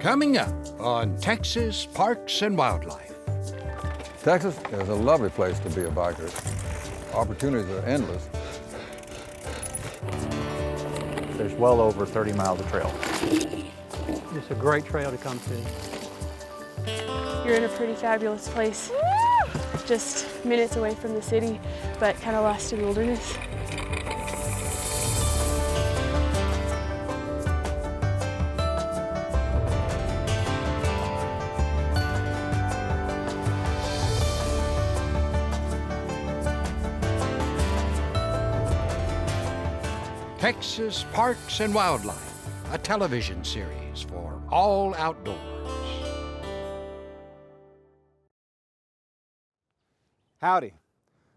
Coming up on Texas Parks and Wildlife. Texas is a lovely place to be a biker. Opportunities are endless. There's well over 30 miles of trail. It's a great trail to come to. You're in a pretty fabulous place. Just minutes away from the city, but kind of lost in wilderness. Texas Parks and Wildlife, a television series for all outdoors. Howdy,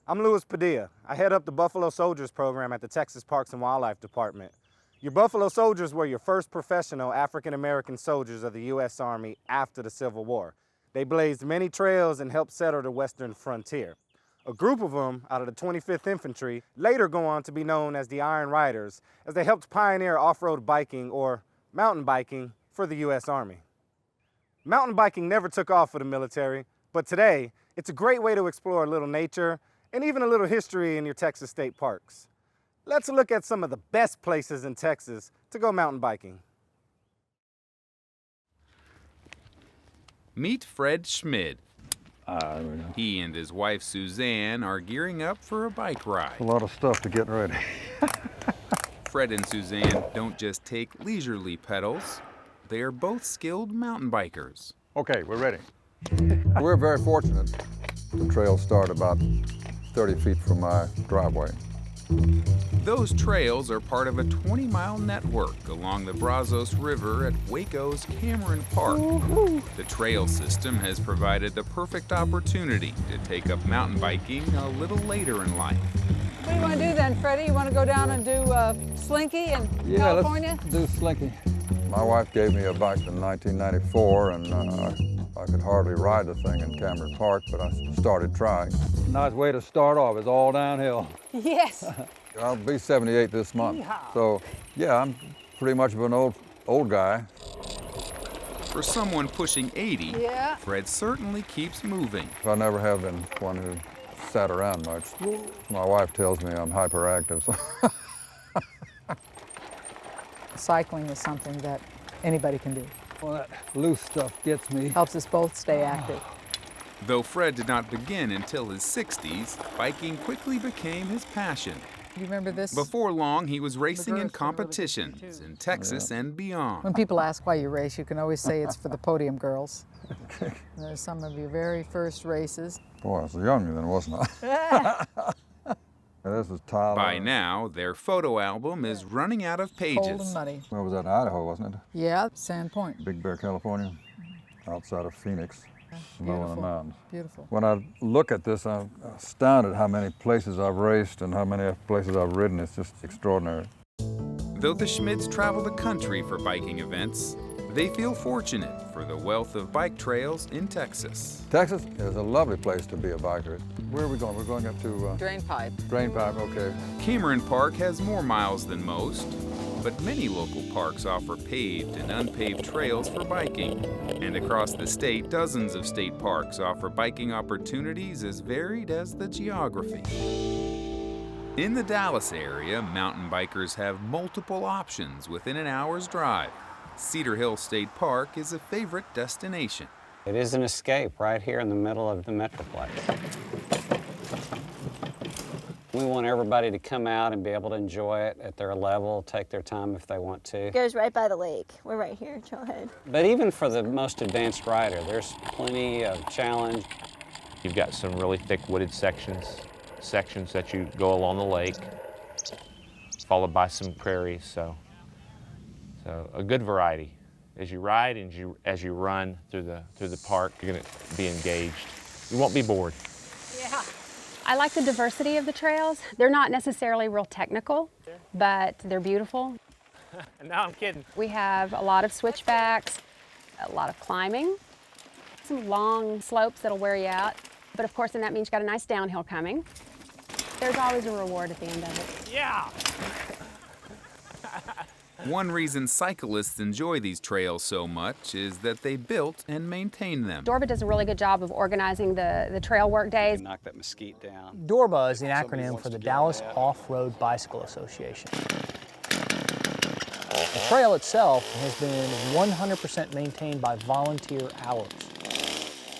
I'm Louis Padilla. I head up the Buffalo Soldiers program at the Texas Parks and Wildlife Department. Your Buffalo Soldiers were your first professional African-American soldiers of the U.S. Army after the Civil War. They blazed many trails and helped settle the western frontier. A group of them, out of the 25th Infantry, later go on to be known as the Iron Riders, as they helped pioneer off-road biking, or mountain biking, for the U.S. Army. Mountain biking never took off for the military, but today, it's a great way to explore a little nature and even a little history in your Texas state parks. Let's look at some of the best places in Texas to go mountain biking. Meet Fred Schmid. He and his wife Suzanne are gearing up for a bike ride. A lot of stuff to get ready. Fred and Suzanne don't just take leisurely pedals, they are both skilled mountain bikers. Okay, we're ready. We're very fortunate. The trails start about 30 feet from my driveway. Those trails are part of a 20-mile network along the Brazos River at Waco's Cameron Park. The trail system has provided the perfect opportunity to take up mountain biking a little later in life. What do you want to do then, Freddie? You want to go down and do Slinky in California? Let's do Slinky. My wife gave me a bike in 1994, and I could hardly ride the thing in Cameron Park, but I started trying. Nice way to start off. It's all downhill. Yes. I'll be 78 this month. Yeehaw. So, yeah, I'm pretty much of an old guy. For someone pushing 80, Yeah. Fred certainly keeps moving. I never have been one who sat around much. My wife tells me I'm hyperactive. So. Cycling is something that anybody can do. Well, that loose stuff gets me. Helps us both stay active. Though Fred did not begin until his 60s, biking quickly became his passion. Do you remember this? Before long, he was racing in girls were really competitions good, too. in Texas and beyond. When people ask why you race, you can always say it's for the podium girls. There's some of your very first races. Boy, I was young then, wasn't I? This is Palo. By now, their photo album is running out of Cold pages. and muddy. Where was that? In Idaho, wasn't it? Yeah, Sand Point. Big Bear, California, outside of Phoenix, low in the Beautiful. mountains. Beautiful. When I look at this, I'm astounded how many places I've raced and how many places I've ridden. It's just extraordinary. Though the Schmids travel the country for biking events, they feel fortunate for the wealth of bike trails in Texas. Texas is a lovely place to be a biker. Where are we going? We're going up to Drain pipe. Drain Pipe, okay. Cameron Park has more miles than most, but many local parks offer paved and unpaved trails for biking. And across the state, dozens of state parks offer biking opportunities as varied as the geography. In the Dallas area, mountain bikers have multiple options within an hour's drive. Cedar Hill State Park is a favorite destination. It is an escape right here in the middle of the Metroplex. We want everybody to come out and be able to enjoy it at their level, take their time if they want to. It goes right by the lake. We're right here, trailhead. But even for the most advanced rider, there's plenty of challenge. You've got some really thick wooded sections that you go along the lake, followed by some prairies, so a good variety. As you ride and as you run through the park, you're going to be engaged. You won't be bored. Yeah. I like the diversity of the trails. They're not necessarily real technical, but they're beautiful. No, I'm kidding. We have a lot of switchbacks, a lot of climbing, some long slopes that'll wear you out. But of course, then that means you've got a nice downhill coming. There's always a reward at the end of it. Yeah. One reason cyclists enjoy these trails so much is that they built and maintain them. Dorba does a really good job of organizing the trail work days. Knock that mesquite down. DORBA is the acronym for the Dallas Off-Road Bicycle Association. The trail itself has been 100% maintained by volunteer hours.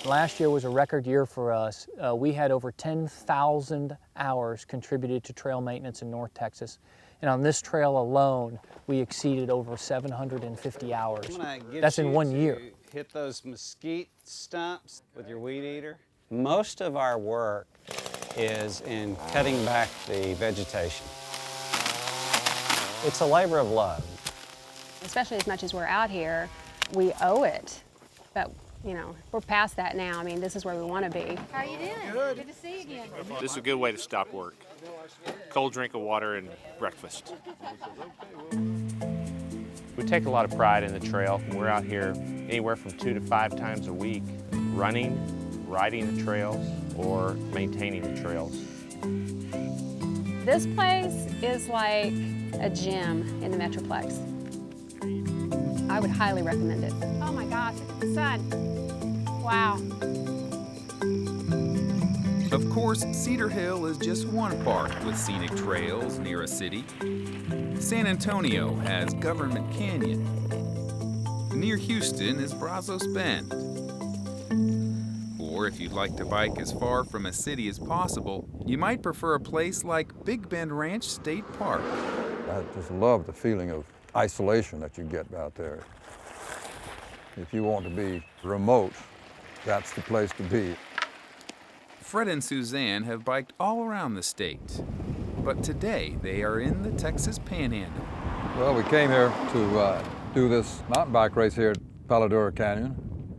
Last year was a record year for us. We had over 10,000 hours contributed to trail maintenance in North Texas. And on this trail alone, we exceeded over 750 hours. That's in 1 year. Hit those mesquite stumps with your weed eater. Most of our work is in cutting back the vegetation. It's a labor of love. Especially as much as we're out here, we owe it. But, you know, we're past that now. I mean, this is where we want to be. How you doing? Good to see you again. This is a good way to stop work. Cold drink of water and breakfast. We take a lot of pride in the trail. We're out here anywhere from 2 to 5 times a week, running, riding the trails, or maintaining the trails. This place is like a gym in the Metroplex. I would highly recommend it. Oh my gosh, it's the sun. Wow. Of course, Cedar Hill is just one park with scenic trails near a city. San Antonio has Government Canyon. Near Houston is Brazos Bend. Or if you'd like to bike as far from a city as possible, you might prefer a place like Big Bend Ranch State Park. I just love the feeling of isolation that you get out there. If you want to be remote, that's the place to be. Fred and Suzanne have biked all around the state, but today they are in the Texas Panhandle. Well, we came here to do this mountain bike race here at Palo Duro Canyon.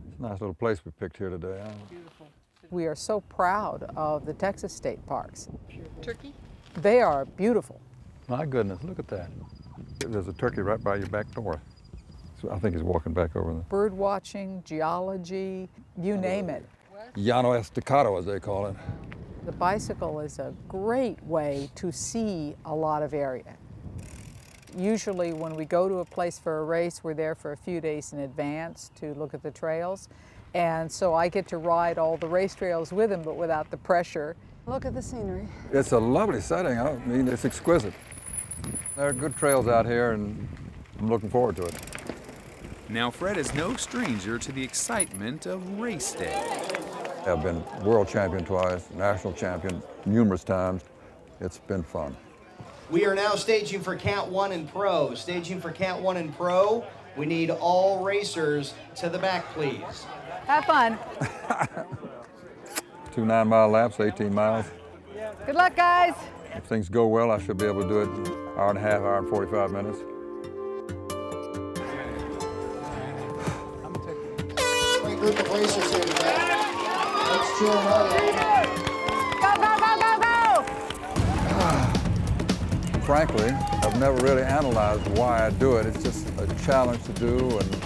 It's a nice little place we picked here today. Beautiful. We are so proud of the Texas state parks. Turkey? They are beautiful. My goodness, look at that. There's a turkey right by your back door. So I think he's walking back over there. Bird watching, geology, you name it. Llano Estacado, as they call it. The bicycle is a great way to see a lot of area. Usually when we go to a place for a race, we're there for a few days in advance to look at the trails. And so I get to ride all the race trails with him, but without the pressure. Look at the scenery. It's a lovely setting. I mean, it's exquisite. There are good trails out here, and I'm looking forward to it. Now, Fred is no stranger to the excitement of race day. I've been world champion twice, national champion numerous times. It's been fun. We are now staging for Count 1 and Pro. Staging for Count 1 and Pro, we need all racers to the back, please. Have fun. 2 9-mile laps, 18 miles. Good luck, guys. If things go well, I should be able to do it in an hour and a half, hour and 45 minutes. Great group of racers here today. Let's cheer them all. Go, go, go, go, go! Frankly, I've never really analyzed why I do it. It's just a challenge to do, and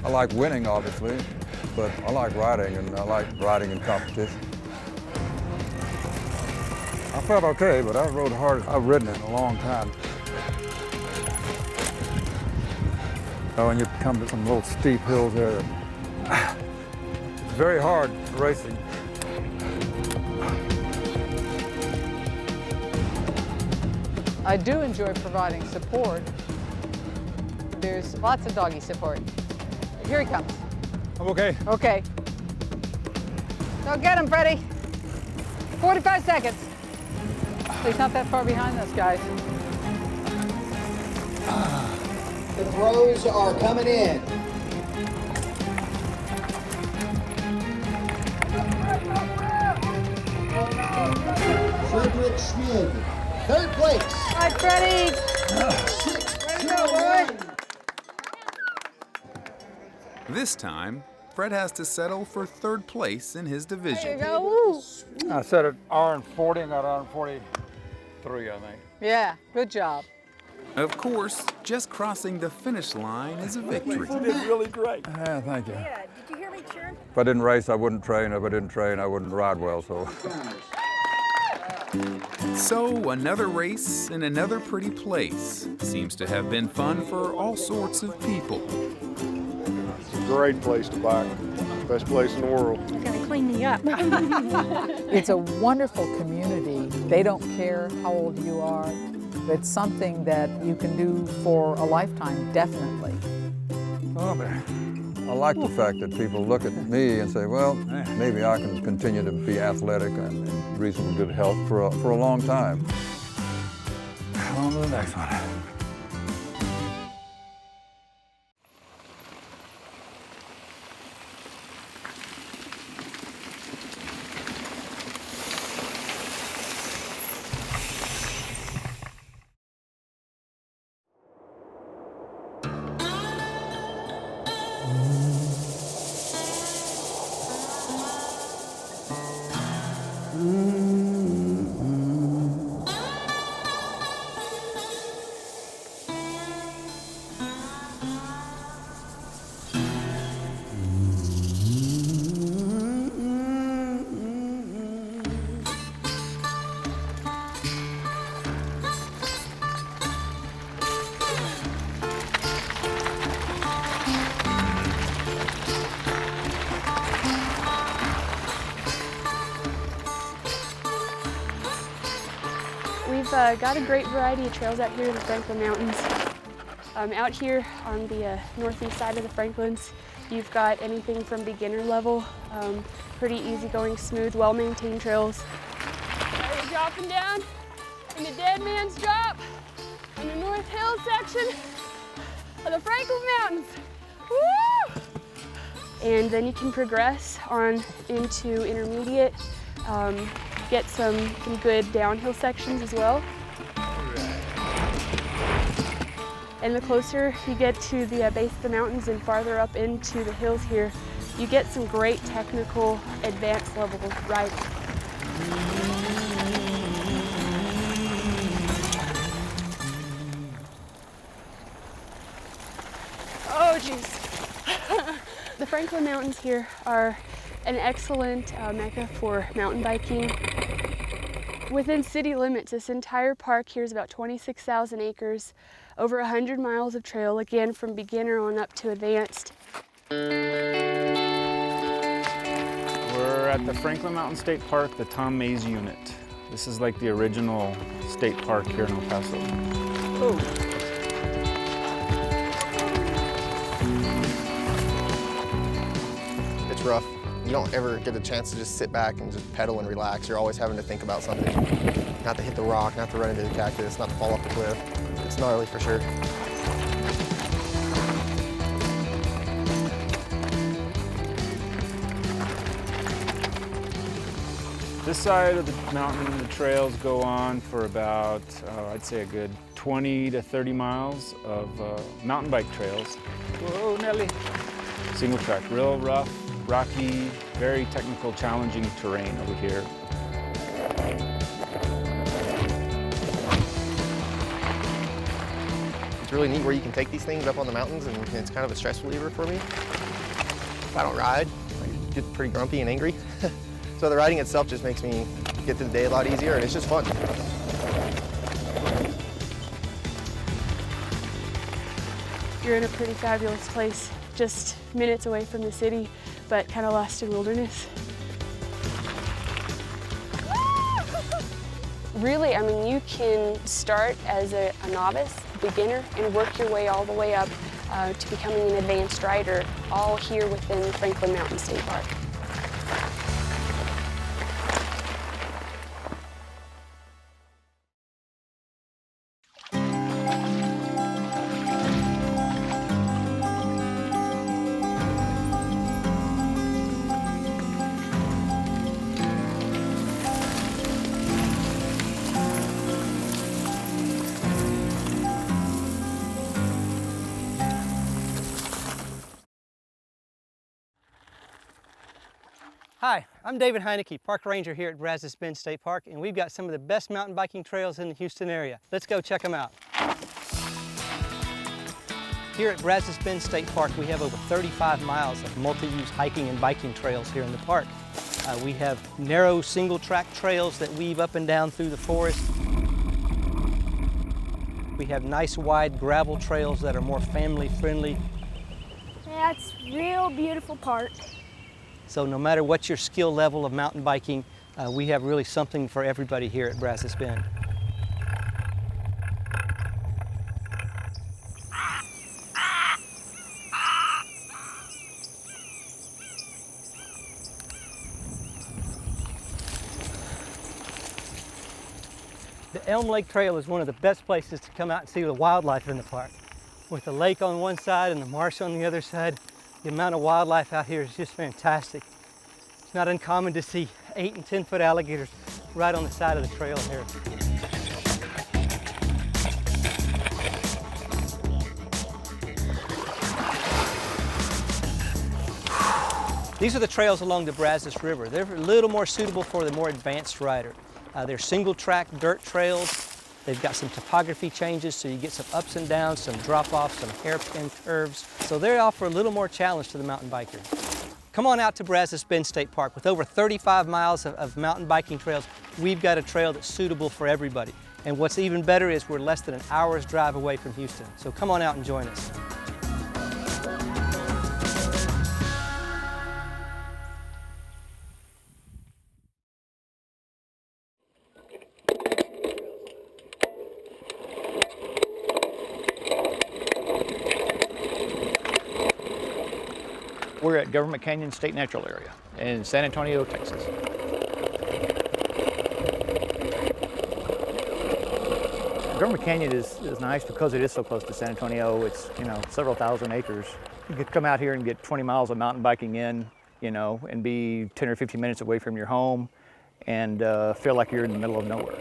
I like winning, obviously, but I like riding, and I like riding in competition. I felt okay, but I rode hard. I've ridden it in a long time. Oh, and you come to some little steep hills there. It's very hard racing. I do enjoy providing support. There's lots of doggy support. Here he comes. I'm okay. Okay. Go get him, Freddie. 45 seconds. He's not that far behind us, guys. The throws are coming in. Frederick Schmid, 3rd place. All right, Freddie. 6-2-1. This time, Fred has to settle for 3rd place in his division. There you go. Woo. I set it hour and 40 and got hour and 43, I think. Yeah, good job. Of course, just crossing the finish line is a victory. You did really great. Yeah, thank you. Yeah, did you hear me cheering? If I didn't race, I wouldn't train. If I didn't train, I wouldn't ride well, so. So, another race in another pretty place. Seems to have been fun for all sorts of people. It's a great place to bike. Best place in the world. You're gonna clean me up. It's a wonderful community. They don't care how old you are. It's something that you can do for a lifetime, definitely. Oh, man. I like the fact that people look at me and say, well, maybe I can continue to be athletic and in reasonably good health for a long time. On to the next one. We've got a great variety of trails out here in the Franklin Mountains. Out here on the northeast side of the Franklins, you've got anything from beginner level, pretty easygoing, smooth, well-maintained trails. We're dropping down in the Dead Man's Drop on the North Hill section of the Franklin Mountains. Woo! And then you can progress on into intermediate, get some good downhill sections as well. And the closer you get to the base of the mountains and farther up into the hills here, you get some great technical advanced level riding. Oh geez. The Franklin Mountains here are an excellent mecca for mountain biking. Within city limits, this entire park here is about 26,000 acres, over 100 miles of trail, again from beginner on up to advanced. We're at the Franklin Mountain State Park, the Tom Mays unit. This is like the original state park here in El Paso. Oh. It's rough. You don't ever get a chance to just sit back and just pedal and relax. You're always having to think about something. Not to hit the rock, not to run into the cactus, not to fall off the cliff. It's gnarly for sure. This side of the mountain, the trails go on for about, I'd say a good 20 to 30 miles of mountain bike trails. Whoa, Nelly. Single track, real rough, rocky, very technical, challenging terrain over here. It's really neat where you can take these things up on the mountains, and it's kind of a stress reliever for me. If I don't ride, I get pretty grumpy and angry. So the riding itself just makes me get through the day a lot easier, and it's just fun. You're in a pretty fabulous place, just minutes away from the city, but kind of lost in wilderness. Really, I mean, you can start as a novice, beginner, and work your way all the way up to becoming an advanced rider, all here within Franklin Mountain State Park. Hi, I'm David Heineke, Park Ranger here at Brazos Bend State Park, and we've got some of the best mountain biking trails in the Houston area. Let's go check them out. Here at Brazos Bend State Park, we have over 35 miles of multi-use hiking and biking trails here in the park. We have narrow single-track trails that weave up and down through the forest. We have nice wide gravel trails that are more family-friendly. Yeah, it's real beautiful park. So no matter what your skill level of mountain biking, we have really something for everybody here at Brazos Bend. The Elm Lake Trail is one of the best places to come out and see the wildlife in the park. With the lake on one side and the marsh on the other side, the amount of wildlife out here is just fantastic. It's not uncommon to see 8 and 10-foot alligators right on the side of the trail here. These are the trails along the Brazos River. They're a little more suitable for the more advanced rider. They're single-track dirt trails. They've got some topography changes, so you get some ups and downs, some drop-offs, some hairpin curves. So they offer a little more challenge to the mountain biker. Come on out to Brazos Bend State Park. With over 35 miles of mountain biking trails, we've got a trail that's suitable for everybody. And what's even better is we're less than an hour's drive away from Houston. So come on out and join us. We're at Government Canyon State Natural Area in San Antonio, Texas. Government Canyon is nice because it is so close to San Antonio. It's, several thousand acres. You could come out here and get 20 miles of mountain biking in, and be 10 or 15 minutes away from your home and feel like you're in the middle of nowhere.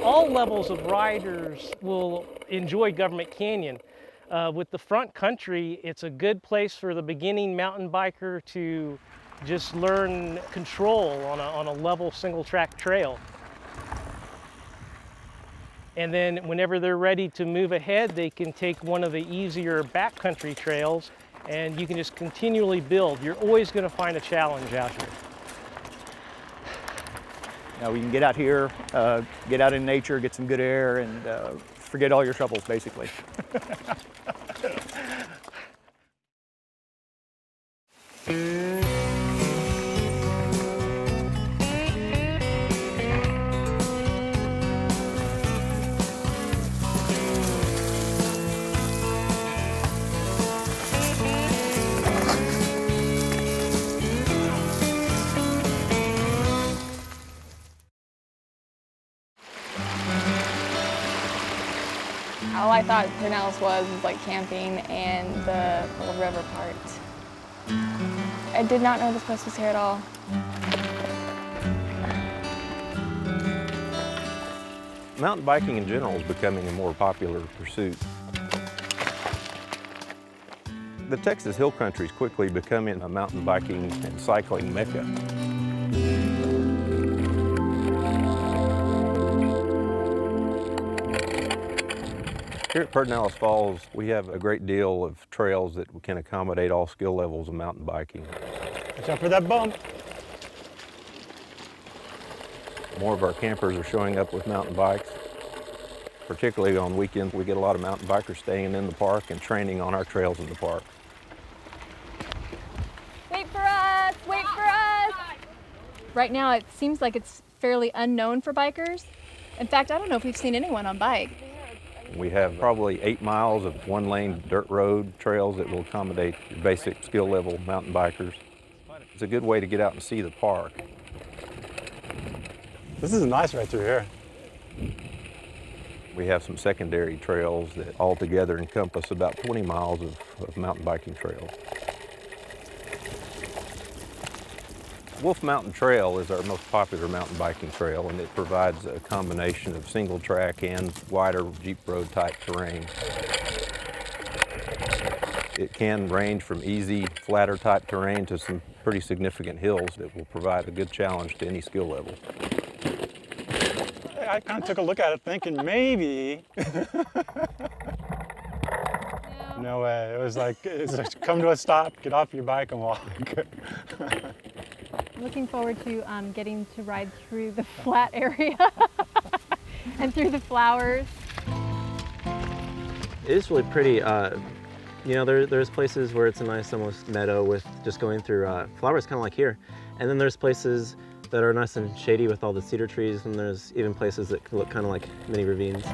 All levels of riders will enjoy Government Canyon. With the front country, it's a good place for the beginning mountain biker to just learn control on a level single track trail. And then whenever they're ready to move ahead, they can take one of the easier backcountry trails and you can just continually build. You're always going to find a challenge out here. We can get out here, get out in nature, get some good air, and forget all your troubles, basically. All I thought Pinellas was like camping and the little river part. I did not know this place was here at all. Mountain biking in general is becoming a more popular pursuit. The Texas Hill Country is quickly becoming a mountain biking and cycling mecca. Here at Pedernales Falls, we have a great deal of trails that can accommodate all skill levels of mountain biking. Watch out for that bump. More of our campers are showing up with mountain bikes. Particularly on weekends, we get a lot of mountain bikers staying in the park and training on our trails in the park. Wait for us! Wait for us! Right now, it seems like it's fairly unknown for bikers. In fact, I don't know if we've seen anyone on bike. We have probably 8 miles of one-lane dirt road trails that will accommodate your basic skill level mountain bikers. It's a good way to get out and see the park. This is nice right through here. We have some secondary trails that altogether encompass about 20 miles of mountain biking trails. Wolf Mountain Trail is our most popular mountain biking trail, and it provides a combination of single track and wider Jeep road type terrain. It can range from easy, flatter type terrain to some pretty significant hills that will provide a good challenge to any skill level. I kind of took a look at it thinking maybe. No way. It was like come to a stop, get off your bike and walk. Looking forward to getting to ride through the flat area and through the flowers. It is really pretty. You know, there's places where it's a nice almost meadow with just going through flowers, kind of like here. And then there's places that are nice and shady with all the cedar trees, and there's even places that can look kind of like mini ravines.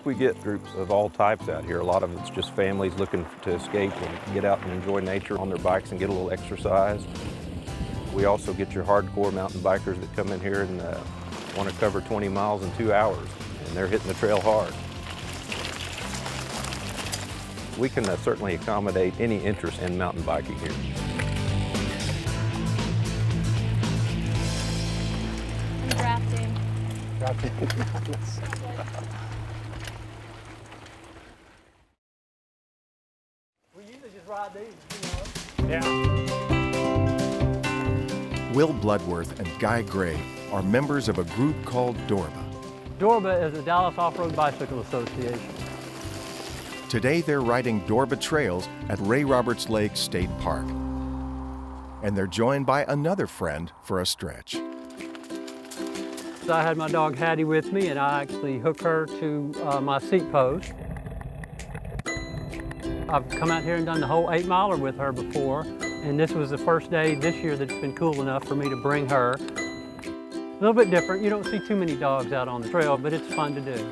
We get groups of all types out here. A lot of it's just families looking to escape and get out and enjoy nature on their bikes and get a little exercise. We also get your hardcore mountain bikers that come in here and want to cover 20 miles in 2 hours, and they're hitting the trail hard. We can certainly accommodate any interest in mountain biking here. And drafting. We usually just ride these, you know. Yeah. Will Bloodworth and Guy Gray are members of a group called Dorba. Dorba is the Dallas Off-Road Bicycle Association. Today they're riding Dorba trails at Rayroberts Lake State Park. And they're joined by another friend for a stretch. So I had my dog Hattie with me, and I actually hook her to my seat post. I've come out here and done the whole 8-miler with her before, and this was the first day this year that it's been cool enough for me to bring her. A little bit different. You don't see too many dogs out on the trail, but it's fun to do.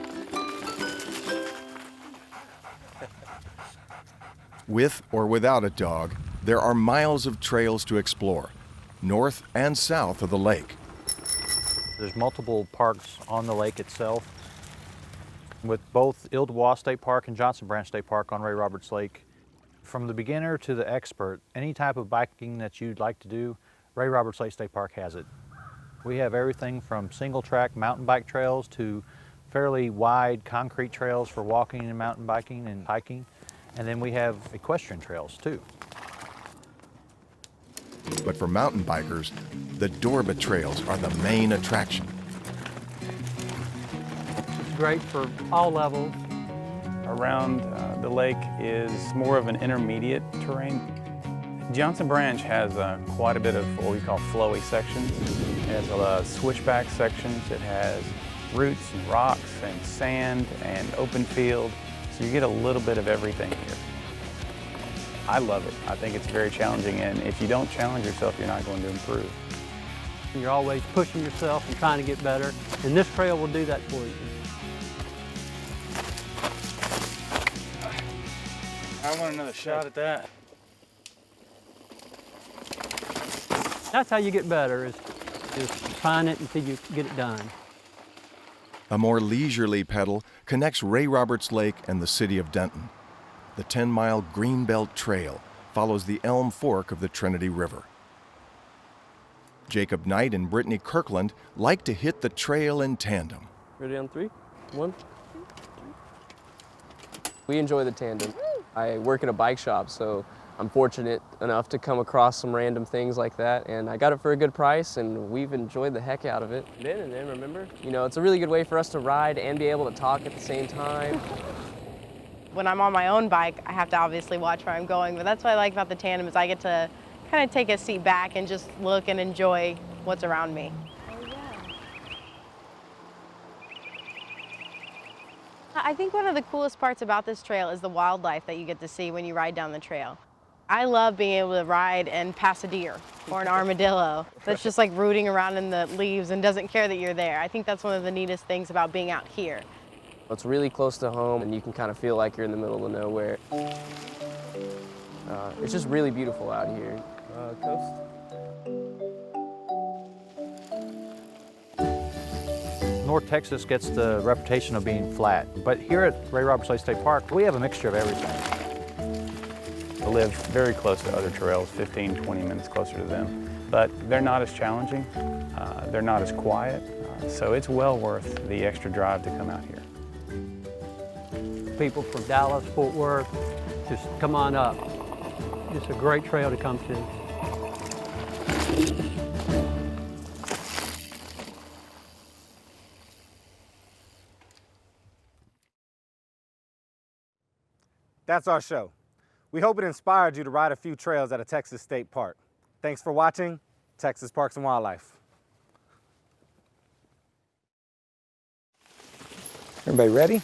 With or without a dog, there are miles of trails to explore, north and south of the lake. There's multiple parks on the lake itself, with both Ildewa State Park and Johnson Branch State Park on Rayroberts Lake. From the beginner to the expert, any type of biking that you'd like to do, Rayroberts Lake State Park has it. We have everything from single track mountain bike trails to fairly wide concrete trails for walking and mountain biking and hiking. And then we have equestrian trails too. But for mountain bikers, the Dorba trails are the main attraction. It's great for all levels. Around the lake is more of an intermediate terrain. Johnson Branch has quite a bit of what we call flowy sections. It has switchback sections. It has roots and rocks and sand and open field. So you get a little bit of everything here. I love it. I think it's very challenging, and if you don't challenge yourself, you're not going to improve. You're always pushing yourself and trying to get better, and this trail will do that for you. I want another shot at that. That's how you get better, is trying it until you get it done. A more leisurely pedal connects Rayroberts Lake and the city of Denton. The 10-mile Greenbelt Trail follows the Elm Fork of the Trinity River. Jacob Knight and Brittany Kirkland like to hit the trail in tandem. Ready on 3? 1, 2, 3. We enjoy the tandem. I work at a bike shop, so I'm fortunate enough to come across some random things like that, and I got it for a good price, and we've enjoyed the heck out of it. And then, remember? You know, it's a really good way for us to ride and be able to talk at the same time. When I'm on my own bike, I have to obviously watch where I'm going, but that's what I like about the tandem is I get to kind of take a seat back and just look and enjoy what's around me. I think one of the coolest parts about this trail is the wildlife that you get to see when you ride down the trail. I love being able to ride and pass a deer or an armadillo that's just like rooting around in the leaves and doesn't care that you're there. I think that's one of the neatest things about being out here. It's really close to home, and you can kind of feel like you're in the middle of nowhere. It's just really beautiful out here. Coast. North Texas gets the reputation of being flat, but here at Rayroberts Lake State Park, we have a mixture of everything. I live very close to other trails, 15, 20 minutes closer to them, but they're not as challenging, they're not as quiet, so it's well worth the extra drive to come out here. People from Dallas, Fort Worth, just come on up. It's a great trail to come to. That's our show. We hope it inspired you to ride a few trails at a Texas state park. Thanks for watching Texas Parks and Wildlife. Everybody ready?